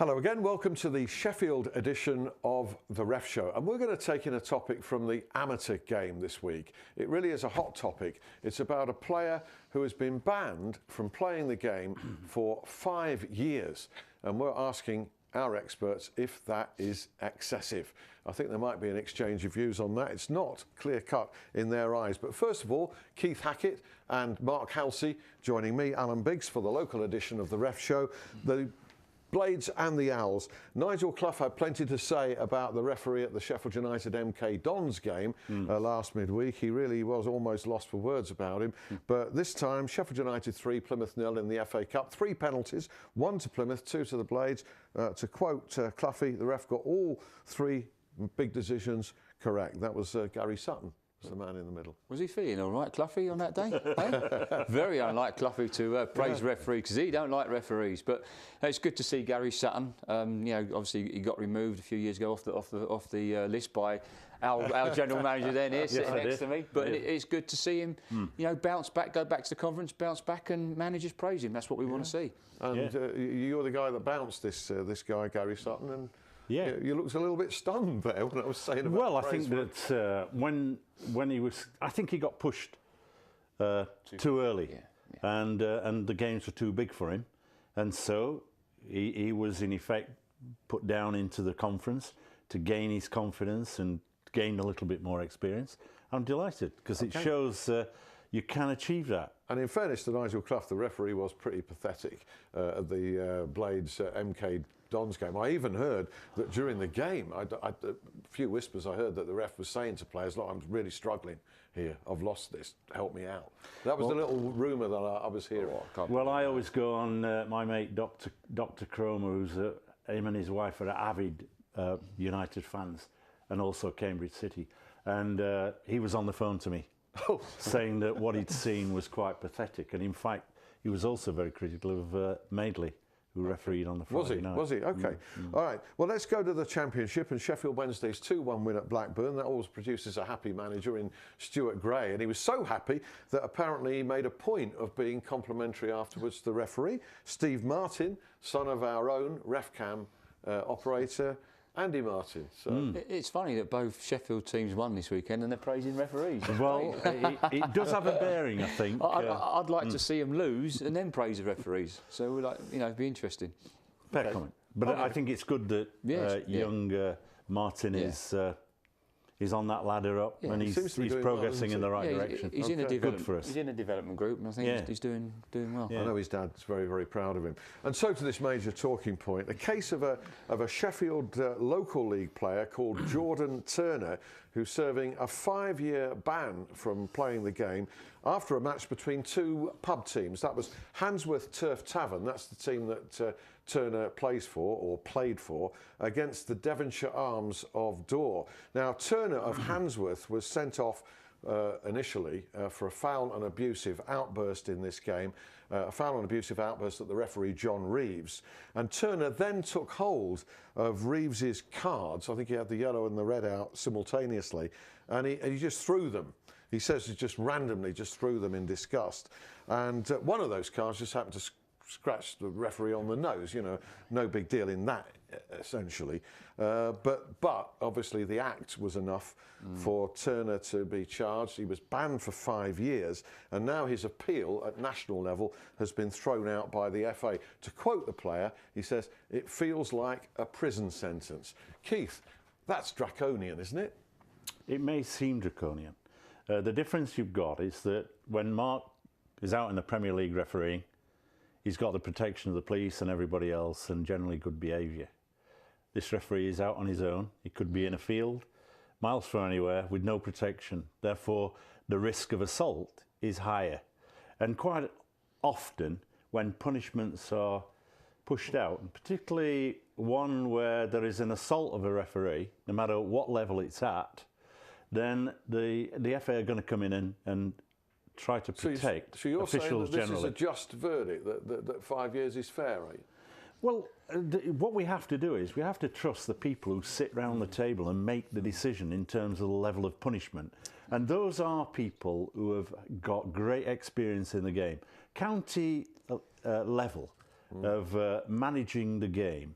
Hello again, welcome to the Sheffield edition of The Ref Show, and we're going to take in a topic from the amateur game this week. It really is a hot topic. It's about a player who has been banned from playing the game for 5 years, and we're asking our experts if that is excessive. I think there might be an exchange of views on that. It's not clear-cut in their eyes. But first of all, Keith Hackett and Mark Halsey joining me, Alan Biggs, for the local edition of The Ref Show. The Blades and the Owls. Nigel Clough had plenty to say about the referee at the Sheffield United MK Dons game last midweek. He really was almost lost for words about him. But this time, Sheffield United 3, Plymouth 0 in the FA Cup. 3 penalties, 1 to Plymouth, 2 to the Blades. To quote Cloughie, the ref got all 3 big decisions correct. That was Gary Sutton. The man in the middle. Was he feeling all right, Cloughie, on that day? Eh? Very unlike Cloughie to praise referees, because he don't like referees. But it's good to see Gary Sutton. You know, obviously he got removed a few years ago off the list by our general manager then here, sitting next to me. But it's good to see him, you know, bounce back, go back to the conference, bounce back, and managers praise him. That's what we want to see. And you're the guy that bounced this guy, Gary Sutton, and. Yeah, you looked a little bit stunned there when I was saying about. Well, I think that when he was, I think he got pushed too early, and the games were too big for him, and so he was in effect put down into the conference to gain his confidence and gain a little bit more experience. I'm delighted because it shows you can achieve that. And in fairness to Nigel Clough, the referee was pretty pathetic at the Blades MK Dons game. I even heard that during the game, a few whispers I heard that the ref was saying to players, look, I'm really struggling here. I've lost this. Help me out. That was the little rumour that I was hearing. Well, I always go on my mate, Dr. Cromer, who's him and his wife are avid United fans and also Cambridge City. And he was on the phone to me saying that what he'd seen was quite pathetic. And in fact, he was also very critical of Madeley, who refereed on the Friday night. Was he? OK. All right. Well, let's go to the Championship and Sheffield Wednesday's 2-1 win at Blackburn. That always produces a happy manager in Stuart Gray. And he was so happy that apparently he made a point of being complimentary afterwards to the referee. Steve Martin, son of our own RefCam operator, Andy Martin. So. It's funny that both Sheffield teams won this weekend and they're praising referees. Well, it does have a bearing, I think. I'd like to see them lose and then praise the referees. So, we're like, you know, it'd be interesting. Fair comment. But I think it's good that young Martin is on that ladder up and he's progressing in the right direction. He's in a good for us. He's in a development group, and I think he's doing well. I know his dad's very, very proud of him. And so to this major talking point, a case of a Sheffield local league player called Jordan Turner, who's serving a 5-year ban from playing the game after a match between 2 pub teams. That was Handsworth Turf Tavern, that's the team that Turner plays for, or played for, against the Devonshire Arms of Dore. Now, Turner of Handsworth was sent off initially for a foul and abusive outburst in this game, a foul and abusive outburst at the referee John Reeves. And Turner then took hold of Reeves's cards. I think he had the yellow and the red out simultaneously, and he just threw them. He says he just randomly just threw them in disgust. And one of those cards just happened to scratch the referee on the nose. You know, no big deal in that, essentially. But obviously the act was enough for Turner to be charged. He was banned for 5 years, and now his appeal at national level has been thrown out by the FA. To quote the player, he says, "It feels like a prison sentence." Keith, that's draconian, isn't it? It may seem draconian. The difference you've got is that when Mark is out in the Premier League refereeing, he's got the protection of the police and everybody else and generally good behaviour. This referee is out on his own. He could be in a field, miles from anywhere, with no protection. Therefore, the risk of assault is higher. And quite often, when punishments are pushed out, and particularly one where there is an assault of a referee, no matter what level it's at, then the FA are going to come in and try to protect so you're officials saying that generally. This is a just verdict, that 5 years is fair, are you? Well, what we have to do is we have to trust the people who sit round the table and make the decision in terms of the level of punishment. And those are people who have got great experience in the game. County level of managing the game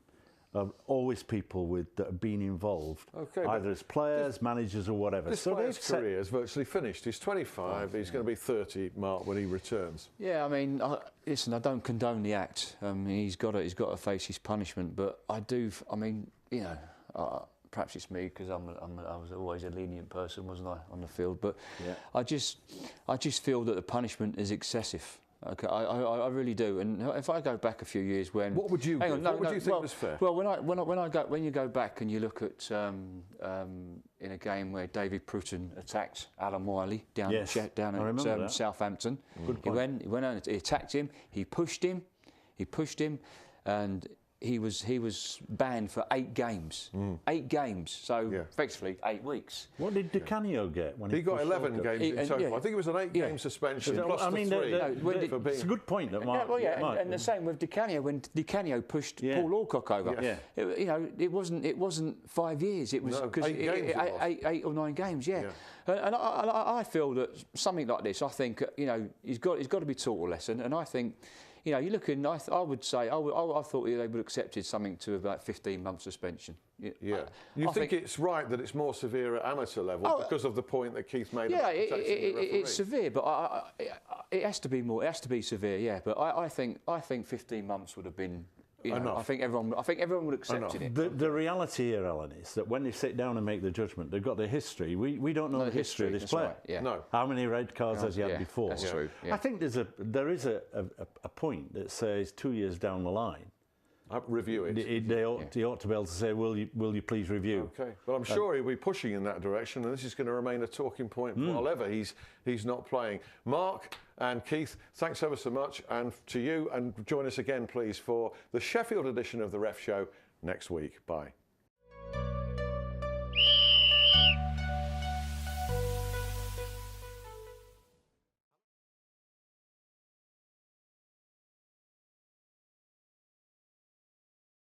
are always people that have been involved, either as players, managers, or whatever. This player's career is virtually finished. He's 25. He's going to be 30, Mark, when he returns. Yeah, I mean, listen, I don't condone the act. He's got to face his punishment. But I do. I mean, you know, perhaps it's me because I was always a lenient person, wasn't I, on the field? But I just feel that the punishment is excessive. Okay, I really do. And if I go back a few years, when what would you what would you think was fair? Well, when you go back and you look at in a game where David Pruton attacked Alan Wiley down at Southampton, he went on, he attacked him, he pushed him, and he was banned for 8 games. 8 games, so effectively 8 weeks. What did Di Canio get when he got 11 games in total? I think it was an 8-game suspension plus the 3 for being... It's a good point that Mark... and the same with Di Canio, when Di Canio pushed Paul Alcock over. It wasn't 5 years, it was 8 or 9 games, And I feel that something like this, I think, you know, he's got to be taught a lesson, and I think, you know, you're looking. I would say I thought they would have accepted something to about 15 months suspension. You think it's right that it's more severe at amateur level because of the point that Keith made? Yeah, it's severe, but it has to be more. It has to be severe. Yeah, but I think 15 months would have been. You know, I think everyone would have accepted it. The reality here, Alan, is that when they sit down and make the judgment, they've got the history. We don't know the history of this player. Right, yeah. No. How many red cards has he had before? That's true. Yeah. I think there is a point that says 2 years down the line, review it. They ought to be able to say, will you please review? Okay. Well, I'm sure he'll be pushing in that direction, and this is going to remain a talking point while ever he's not playing. Mark and Keith, thanks ever so much, and to you, and join us again, please, for the Sheffield edition of the Ref Show next week. Bye.